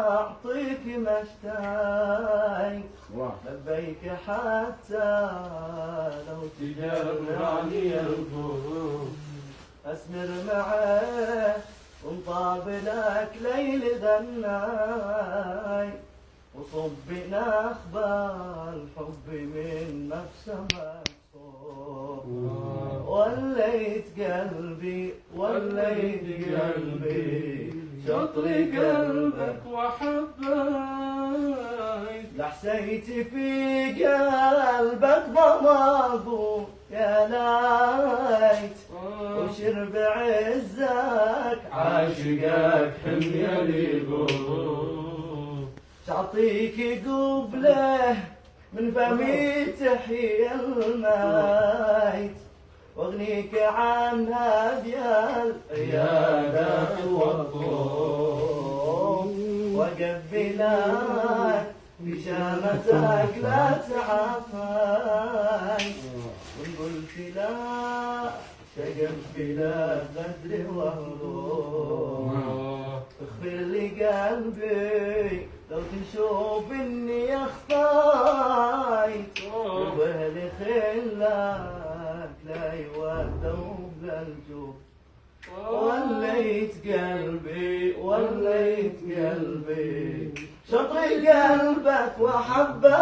أعطيك مشتاي لبيك حتى لو تجرعني الظروف أسمر معه ونطاب لك ليل غناي وصب نخبة الحب من مبسمك صوب وليت قلبي شطر قلبك وحبيت لحسيت في قلبك ضماضو يا ليت وشرب عزك عاشقك حمية لقلوب تعطيك قبله من فمي تحيا الميت واغنيك عنها بالعيادات والطوب وقبلك بشامتك لا تعافي وان قلت لا تقبل غدر وهروب اغفر لي قلبي لو تشوف اني اخطيت وبهلي خلاك لا يودوا للجوب وليت قلبي شطر قلبك وحبيت